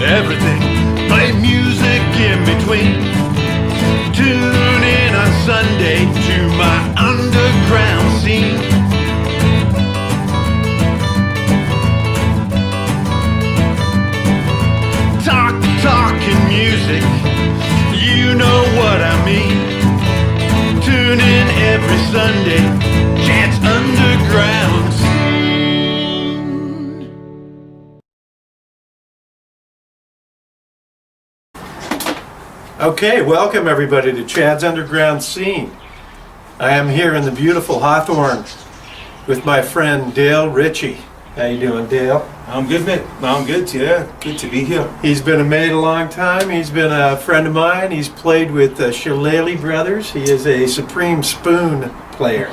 everything. Play music in between. Tune in on Sunday to my underground scene. Talking music, you know what I mean. Tune in every Sunday, Chance Underground Scene. Okay, welcome everybody to Chad's Underground Scene. I am here in the beautiful Hawthorne with my friend Dale Richie. How you doing, Dale? I'm good, mate. I'm good, yeah. Good to be here. He's been a mate a long time. He's been a friend of mine. He's played with the Shillelagh Brothers. He is a Supreme Spoon player.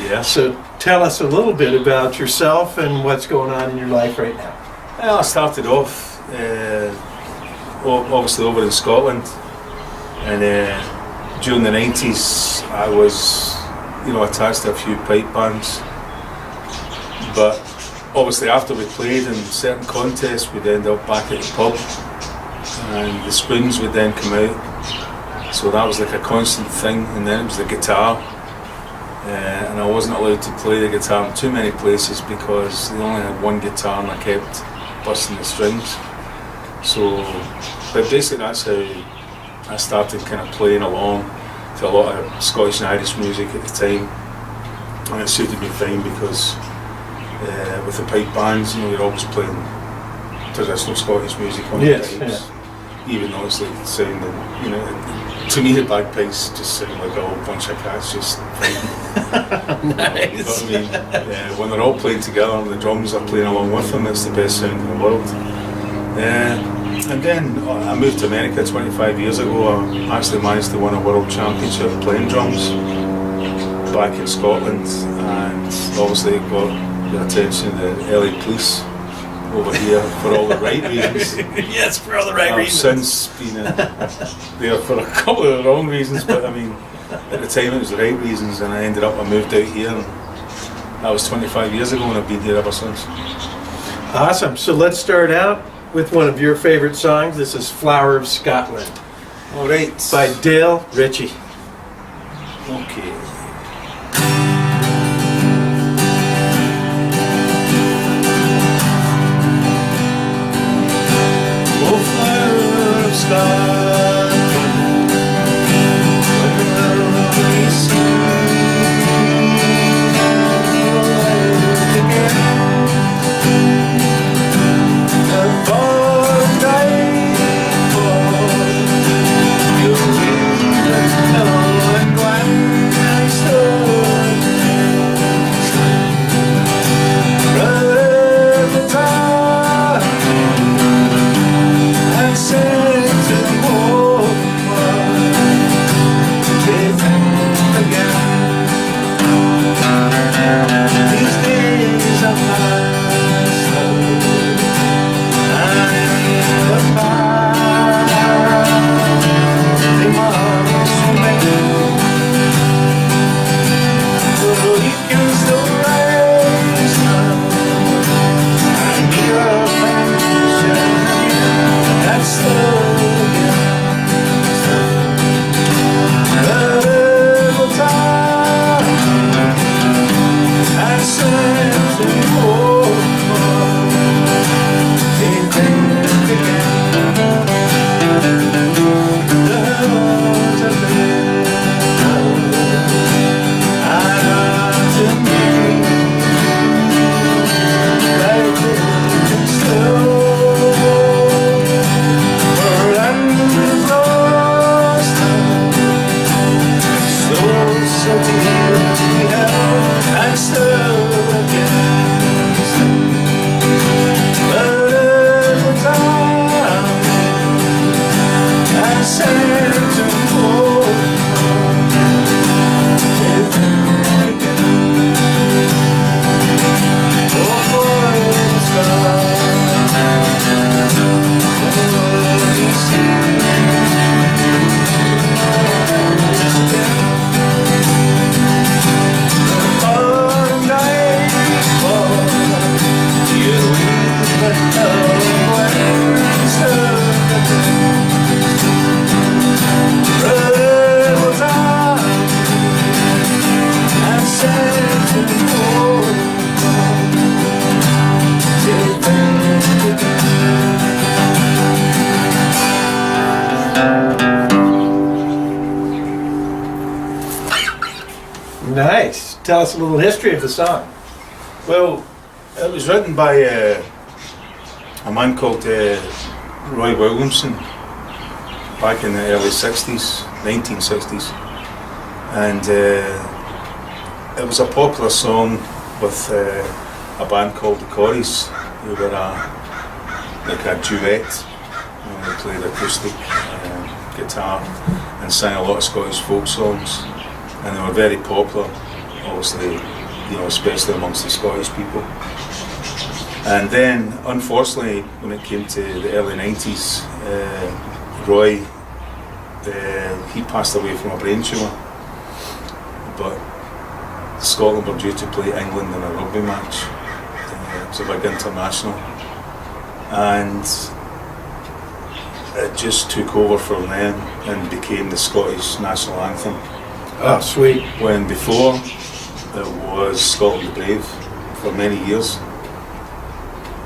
Yeah. So tell us a little bit about yourself and what's going on in your life right now. Well, I started off, obviously over in Scotland, and during the 90s I was, attached to a few pipe bands. But obviously after we played in certain contests, we'd end up back at the pub and the spoons would then come out. So that was like a constant thing, and then it was the guitar. And I wasn't allowed to play the guitar in too many places because they only had one guitar and I kept busting the strings. So, but basically that's how I started kind of playing along to a lot of Scottish and Irish music at the time. And it suited me fine because with the pipe bands, you're always playing traditional Scottish music on the pipes, yeah. Even though it's like sounding, to me the bagpipes just sound like a whole bunch of cats just fighting. Nice. But I mean, when they're all playing together and the drums are playing along with them, it's the best sound in the world. And then I moved to America 25 years ago. I actually managed to win a world championship playing drums back in Scotland, and obviously got the attention of the LA police over here for all the right reasons. Yes, for all the right reasons. I've since been there for a couple of the wrong reasons, but I mean, at the time it was the right reasons, and I moved out here, and that was 25 years ago, and I've been here ever since. Awesome. So let's start out with one of your favorite songs. This is Flower of Scotland. All right. By Dale Richie. Okay. Sent to war. Nice. Tell us a little history of the song. Well, it was written by a man called Roy Williamson back in the early 60s, 1960s. And it was a popular song with a band called the Corries, who were like a duet. They played acoustic guitar and sang a lot of Scottish folk songs, and they were very popular, obviously, especially amongst the Scottish people. And then, unfortunately, when it came to the early 90s, Roy, he passed away from a brain tumour, but Scotland were due to play England in a rugby match. It was a big international, and it just took over from them and became the Scottish national anthem. Oh, sweet. When before it was Scotland the Brave for many years,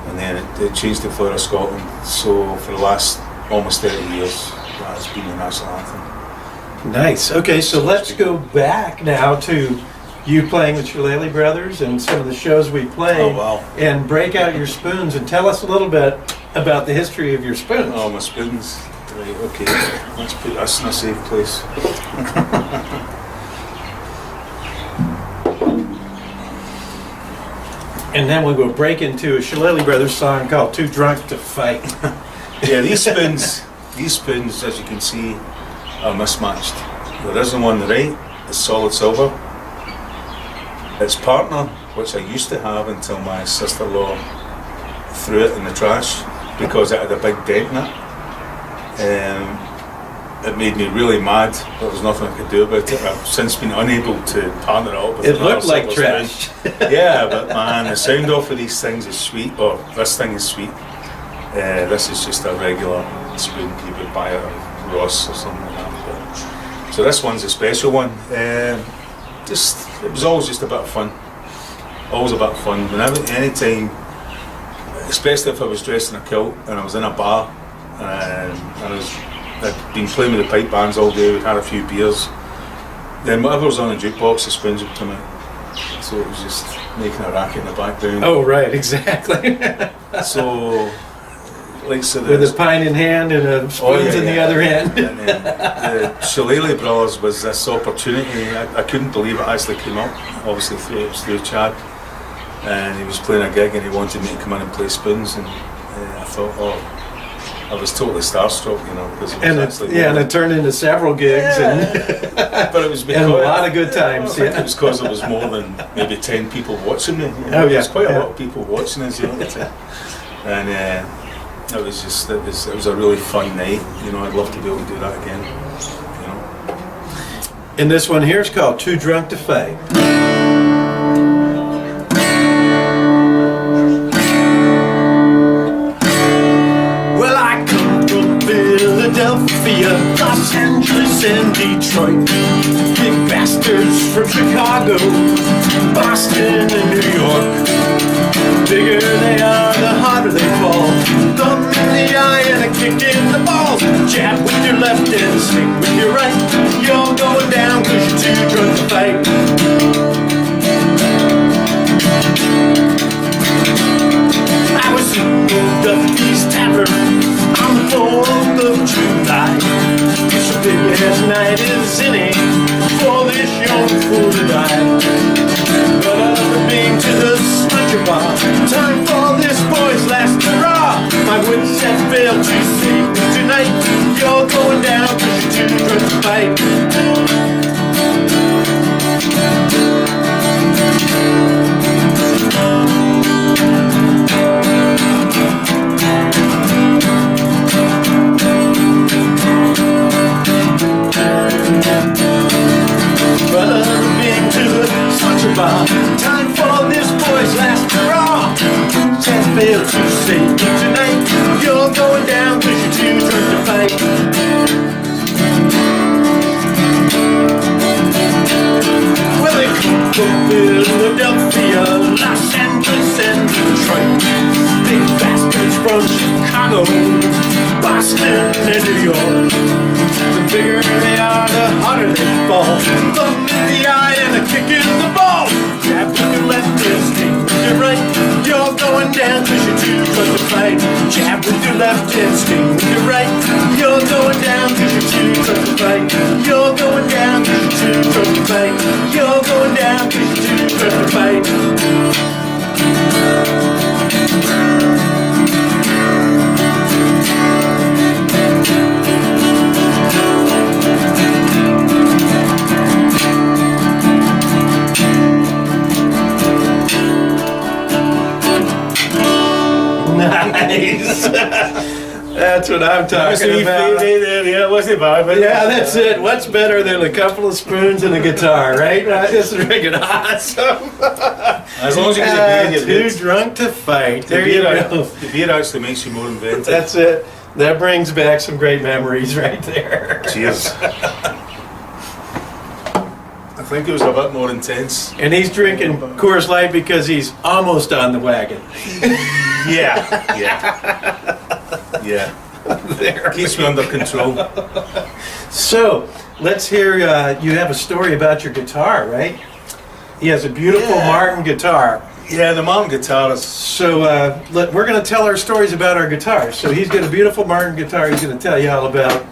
and then it changed to Flower of Scotland. So for the last almost 30 years, that has been the national anthem. Nice. Okay, so let's go back now to you playing with Shillelagh Brothers and some of the shows we played. Oh, wow. And break out your spoons and tell us a little bit about the history of your spoons. Oh, my spoons. Right, okay. Let's put this in a safe place. And then we will break into a Shillelagh Brothers song called Too Drunk to Fight. Yeah, these spoons, as you can see, are mismatched. There isn't one on the right, it's solid silver. Its partner, which I used to have until my sister-in-law threw it in the trash because it had a big dent in it. It made me really mad. There was nothing I could do about it. I've since been unable to partner it up with It another looked like silver trash. spoon. Yeah, but man, the sound off of these things is sweet. Oh, this thing is sweet. This is just a regular spoon you would buy at Ross or something like that. But, so this one's a special one. It was always just a bit of fun. Always a bit of fun. Whenever, anytime, especially if I was dressed in a kilt and I was in a bar and I'd been playing with the pipe bands all day, we'd had a few beers, then whatever was on the jukebox, the spoons would come out. So it was just making a racket in the background. Oh, right, exactly. So, like so With a pint in hand and a spoons in the other hand. And then the Shillelagh Brothers was this opportunity. I couldn't believe it actually came up. Obviously through Chad, and he was playing a gig and he wanted me to come in and play spoons, and I thought, I was totally starstruck, because it was and it turned into several gigs but it was because and a lot of good times. I think it was because there was more than maybe 10 people watching me. Oh yeah, there was quite a lot of people watching us, and it was a really fun night. I'd love to be able to do that again. And this one here is called Too Drunk to Fight. Well, I come from Philadelphia, Los Angeles, and Detroit. Big bastards from Chicago, Boston, and New York. Bigger they are, the harder they fall. Thumb in the eye and a kick in the balls. Jab with your left and swing with your right. You're going down 'cause you're too drunk to fight. I was in Duffy's Tavern on the 4th of July. It's a big ass night is in it for this young fool to die. But I've been to the Sludger Bar. Time for this boy's last hurrah. My wits have failed to save me tonight. You're going down 'cause you're too drunk to fight. But I've been to the Sludger Bar. Time for this boy's last hurrah. Has failed to save me tonight. You're going down 'cause you're too drunk to fight. Well, they come from Philadelphia, Los Angeles, and Detroit. Big bastards from Chicago, Boston and New York. The bigger they are, the harder they fall. Thumb in the eye and a kick in the ball. Jab with your left and sting with your right. You're going down cause you're too drunk to fight. Jab with your left and sting with your right. You're going down cause you're too drunk to fight. You're going down cause you're too drunk to fight. You're going down cause you're too drunk to fight. Nice. That's what I'm talking about. Yeah, wasn't bad, but Yeah, that's it. What's better than a couple of spoons and a guitar, right? This is freaking awesome. as long as you get a beer, Too you're good. drunk to fight. The There you beer, go. the beer actually makes you more inventive. That's it. That brings back some great memories right there. Cheers. I think it was a bit more intense. And he's drinking Coors Light because he's almost on the wagon. Yeah, yeah. There. Keeps me under control. So, let's hear, you have a story about your guitar, right? He has a beautiful Yeah. Martin guitar. Yeah, the Martin guitar is. So, we're going to tell our stories about our guitars. So, he's got a beautiful Martin guitar. He's going to tell you all about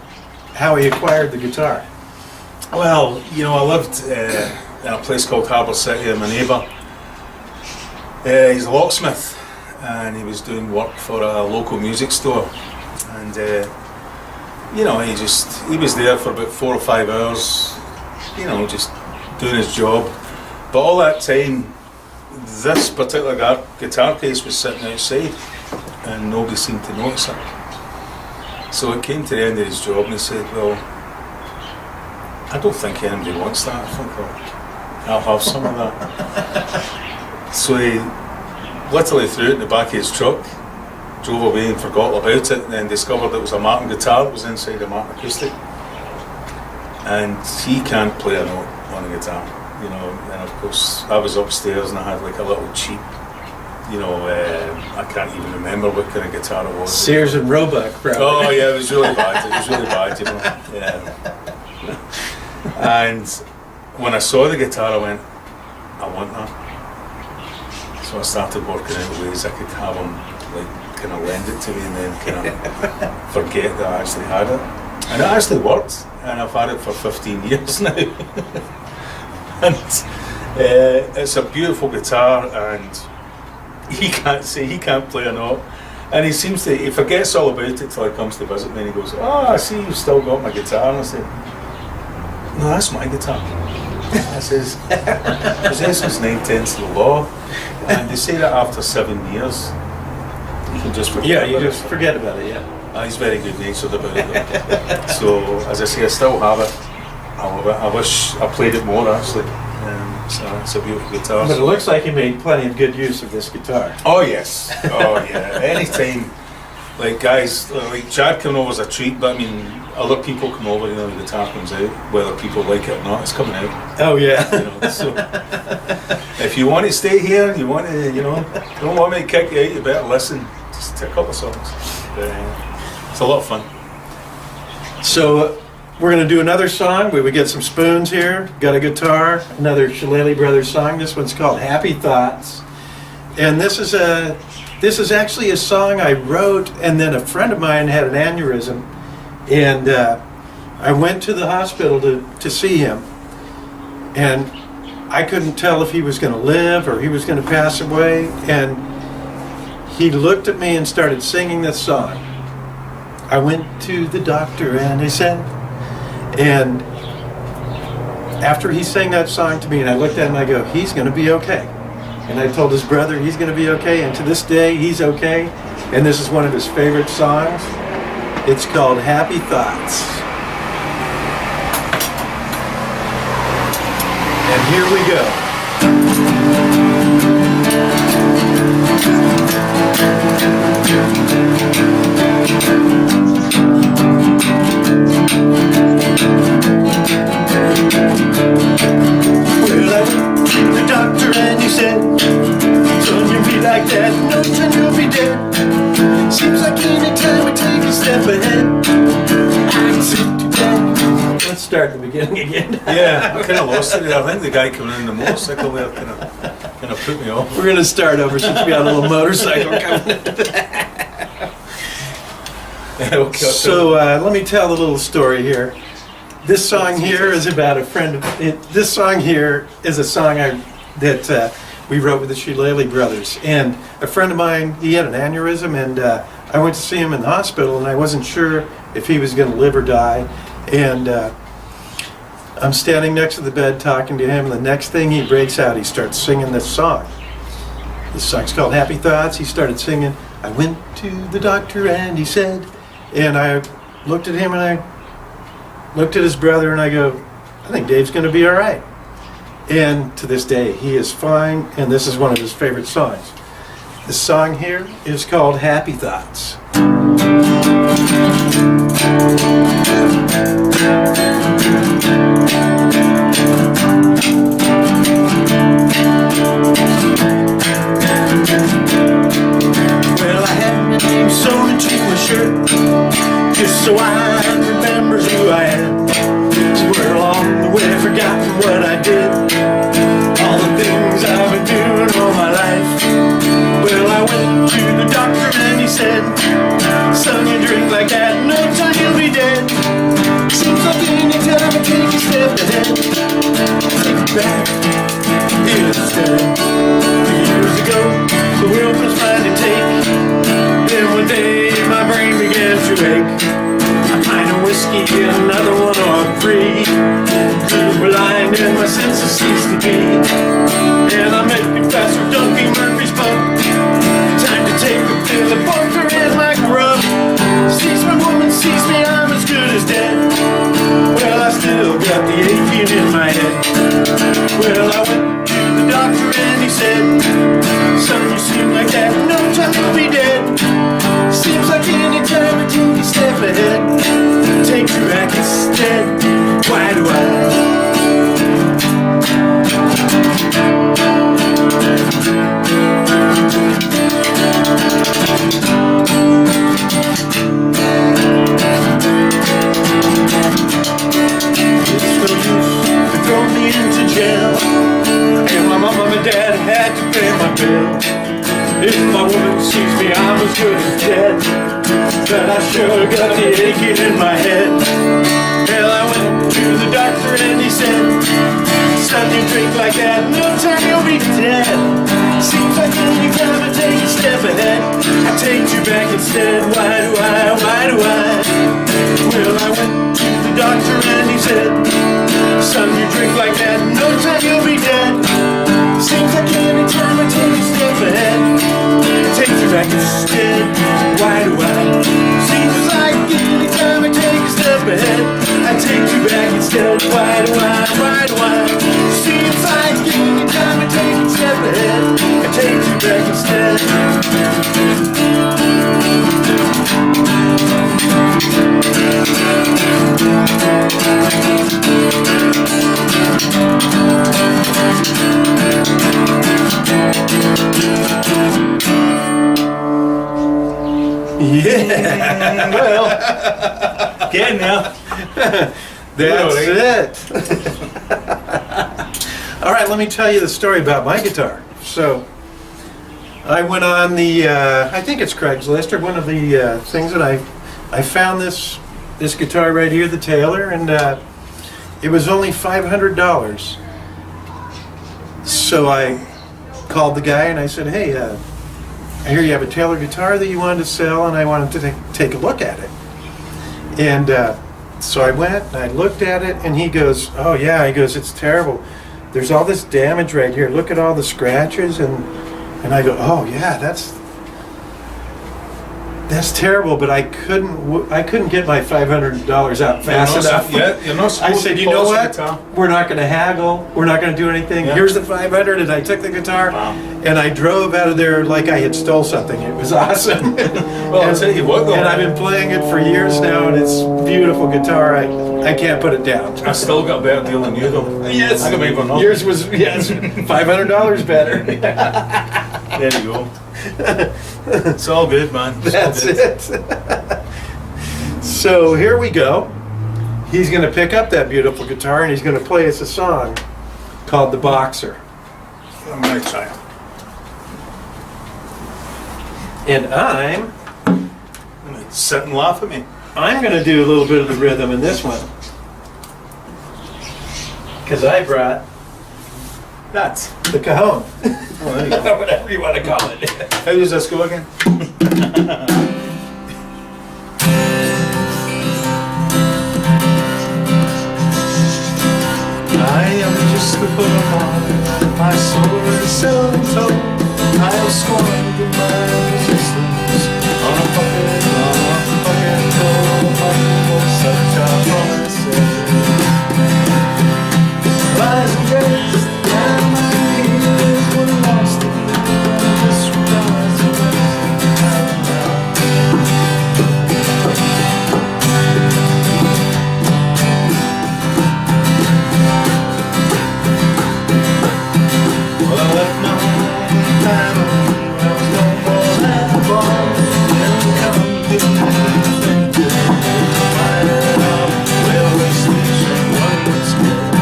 how he acquired the guitar. Well, you know, I lived in a place called Harbour City, and my neighbour, he's a locksmith, and he was doing work for a local music store. And, you know, he was there for about 4 or 5 hours, you know, just doing his job. But all that time, this particular guitar case was sitting outside, and nobody seemed to notice it. So it came to the end of his job, and he said, well, I don't think anybody wants that. I think I'll have some of that. So he literally threw it in the back of his truck, drove away and forgot about it, and then discovered it was a Martin guitar that was inside a Martin acoustic. And he can't play a note on a guitar, you know. And of course, I was upstairs and I had like a little cheap, you know, I can't even remember what kind of guitar it was. Sears and Roebuck, probably. Oh yeah, it was really bad. It was really bad, you know. Yeah. And when I saw the guitar, I went, I want that. So I started working out ways I could have him, like, kind of lend it to me and then kind of forget that I actually had it. And it actually worked, and I've had it for 15 years now. And it's a beautiful guitar, and he can't play a note. And he forgets all about it till he comes to visit me, and he goes, oh, I see you've still got my guitar. And I said, no, that's my guitar. I says, possession's 9/10 of the law, and they say that after 7 years, you can just forget. Yeah, you about just it. forget about it, yeah. He's very good natured about it. So, as I say, I still have it. I love it. I wish I played it more, actually. So it's a beautiful guitar. But it looks like you made plenty of good use of this guitar. Oh yes, oh yeah. Anytime, like guys, like Chad coming over is a treat. But I mean, other people come over, you know, the guitar comes out, whether people like it or not, it's coming out. Oh yeah. You know, so if you want to stay here, you want to, you know, don't want me to kick you out, you better listen just to a couple of songs. It's a lot of fun. So we're going to do another song. We get some spoons here. Got a guitar. Another Shillelagh Brothers song. This one's called Happy Thoughts. And this is actually a song I wrote, and then a friend of mine had an aneurysm, and I went to the hospital to see him, and I couldn't tell if he was going to live or he was going to pass away, and he looked at me and started singing this song. I went to the doctor and he said, and after he sang that song to me, and I looked at him and I go, he's going to be okay. And I told his brother he's going to be okay, and to this day he's okay. And this is one of his favorite songs. It's called Happy Thoughts. And here we go. Well, I went to the doctor and he said, son, you'll be like that, no, son, you'll be dead. Seems like any time we take a step step ahead. I took you back. Let's start at the beginning again. Yeah, I kind of lost it. I think the guy coming in the motorcycle there kind of put me off. We're gonna start over since we got a little motorcycle coming. Okay, So let me tell a little story here. This song here is about a friend of it. This song here is a song that we wrote with the Shillelagh brothers. And a friend of mine, he had an aneurysm, and I went to see him in the hospital, and I wasn't sure if he was going to live or die. And I'm standing next to the bed talking to him, and the next thing he breaks out, he starts singing this song. This song's called Happy Thoughts. He started singing, I went to the doctor and he said, and I looked at him and I looked at his brother and I go, I think Dave's going to be all right. And to this day, he is fine, and this is one of his favorite songs. The song here is called Happy Thoughts. Well, I had my name sewn into my shirt, just so I remembers who I am. Somewhere along the way, I've forgotten what I did, all the things I've been doing all my life. Well, I went to the doctor and he said, son, you drink like that, no time you'll be dead. Seems like any time I take a step ahead, take it back instead. 2 years ago, the world was mine to take. Then one day my brain began to ache. A pint of whiskey, another one or three. Grew blind and my senses ceased to be. And I met Professor Duncan Murphy's pub. Time to take a pill of Parker and my grub. Sees my woman, sees me, I'm as good as dead. Well, I still got the aching in my head. Well, I went to the doctor and he said, son, you seem like that, no time you'll be dead. Seems like any time I take a step ahead, take you back instead. Why do I? It's no use to throw me into jail, and my mom and my dad had to pay my bill. If my woman sees me, I'm as good as dead. But I sure got the aching in my head. Well, I went to the doctor and he said, son, you drink like that, no time you'll be dead. Seems like any time I take a step ahead, I take you back instead. Why do I? Well, I went to the doctor and he said, son, you drink like that, no time you'll be dead. Seems like any time I take a step ahead, I take you back instead. Why do I? Seems like any time I take a step ahead, I take you back instead. Why do I? Seems like any time I take a step ahead, I take you back instead. Yeah, well, getting there. That's it. All right, let me tell you the story about my guitar. So, I went on the, I think it's Craigslist, or one of the things that I found this guitar right here, the Taylor, and it was only $500. So I called the guy and I said, hey, I hear you have a Taylor guitar that you wanted to sell, and I wanted to take a look at it. And so I went and I looked at it, and he goes, oh yeah, he goes, it's terrible. There's all this damage right here. Look at all the scratches. And I go, oh yeah, that's terrible, but I couldn't get my $500 out fast enough. You're not supposed I said, to you know what? guitar. We're not going to haggle. We're not going to do anything. Yeah. Here's the 500, and I took the guitar, Wow. and I drove out of there like I had stole something. It was awesome. Well, I'll tell you what, though. And I've been playing it for years now, and it's a beautiful guitar. I can't put it down. I still got a better deal than you, though. Yes. I can make one up. Yours was, yes, $500 better. There you go. It's all good, man. It's That's all good. it. So here we go. He's going to pick up that beautiful guitar and he's going to play us a song called The Boxer. I'm going to try it. And I'm Sit and laugh at me. going to do a little bit of the rhythm in this one. Because I brought That's. the cajon. Oh, there you go. Whatever you want to call it. How does this go again? I am just the butterfly, my soul is seldom told. I have scorned my resistance on a bucket for such a promises. Lies and grace, and my ears were lost in this regards of well, I left my family, I was no more than a boy, and come to the railway station once more.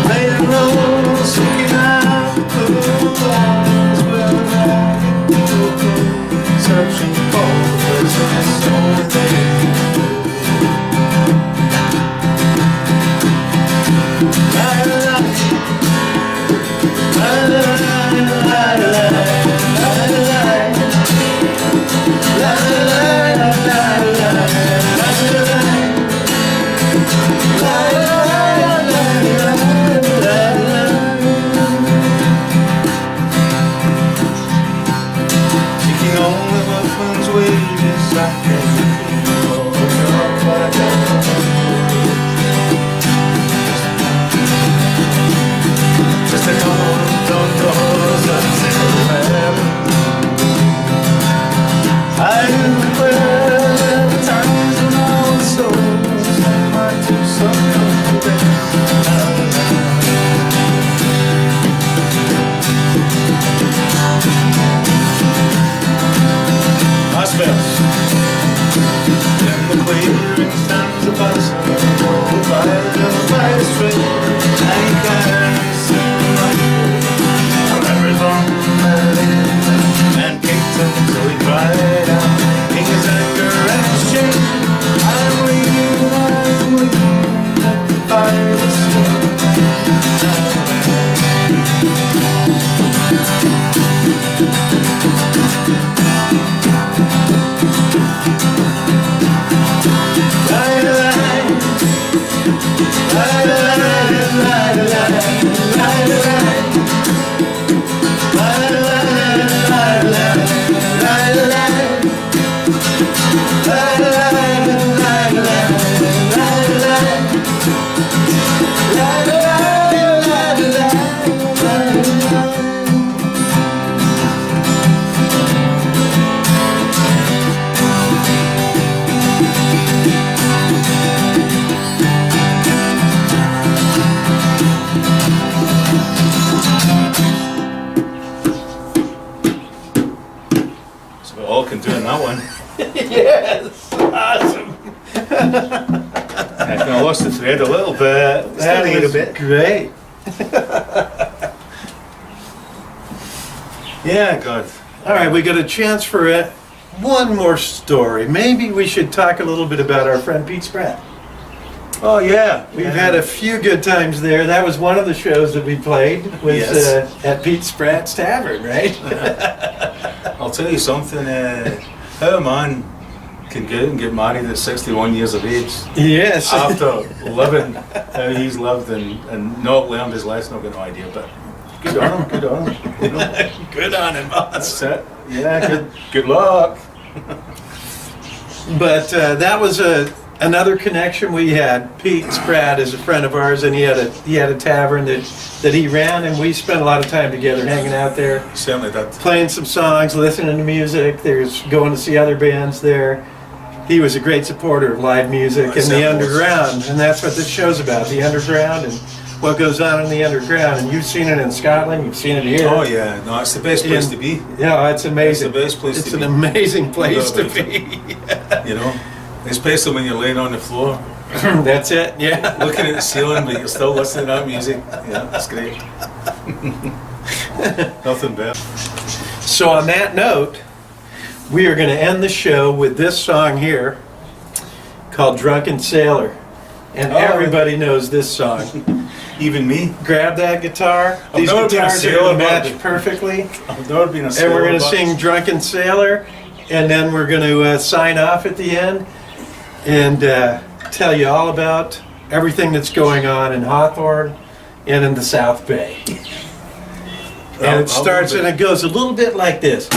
Laying low, seeking out the lines where I could go, searching for the places only they could. Seeking only workman's wages, I can't for a job, but I got just a couple of doors until I declare the times when I was so and my two so I spells in the clearing stands a bus, the fire and the fire straight, and he can't see my everything and kicked until he cried out in his anger and his shame. I'm leaving, let the fire escape. So we all can do in that one. Yes, awesome. I kind of lost the thread a little bit. That Still a was bit. great. Yeah, God. All right, we got a chance for it. One more story. Maybe we should talk a little bit about our friend Pete Spratt. Oh yeah, We've had a few good times there. That was one of the shows that we played, was Yes. at Pete Spratt's Tavern, right? I'll tell you something. How a man can go out and get married at 61 years of age Yes. after living how he's lived and not learned his lesson, I've got no idea. But good on him. Good on him. You know, Good on him, boss. that's it. Yeah. Good luck. But that was another connection we had. Pete Spratt is a friend of ours, and he had a tavern that he ran, and we spent a lot of time together hanging out there, Certainly did. playing some songs, listening to music. There's going to see other bands there. He was a great supporter of live music I and the certainly was. underground, and that's what this show's about, the underground. And what goes on in the underground. And you've seen it in Scotland, you've seen it here. Oh yeah, no, it's the best place to be. Yeah, it's amazing. It's the best place It's to an be. amazing place to Love be. You know, especially when you're laying on the floor, That's it, yeah. looking at the ceiling, but you're still listening to that music. Yeah, that's great. Nothing better. So on that note, we are going to end the show with this song here called Drunken Sailor. And Oh, everybody knows this song. Even me. Grab that guitar. I've These never been a guitars are sailor, going to but- match perfectly. I've never been a And we're going to but- sing Drunken Sailor, and then we're going to sign off at the end and tell you all about everything that's going on in Hawthorne and in the South Bay. And it starts and it goes a little bit like this.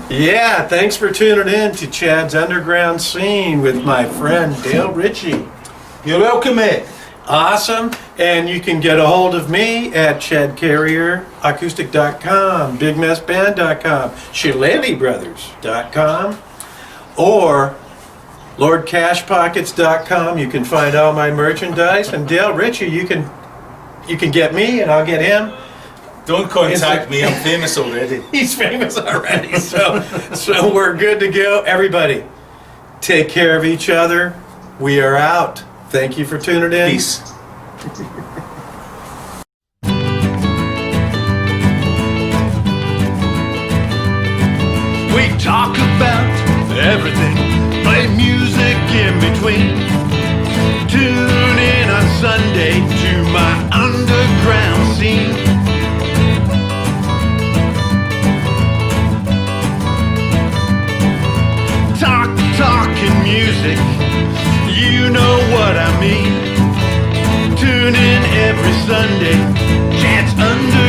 Yeah, thanks for tuning in to Chad's Underground Scene with my friend Dale Richie. You're welcome, mate. Awesome. And you can get a hold of me at chadcarrieracoustic.com, bigmessband.com, shillelagh or lordcashpockets.com. You can find all my merchandise. And Dale Richie, you can get me and I'll get him Don't contact me. I'm famous already. He's famous already, so we're good to go. Everybody, take care of each other. We are out. Thank you for tuning in. Peace. We talk about everything, play music in between. Tune in on Sunday to my underground scene. Talking music, you know what I mean. Tune in every Sunday, Chance Under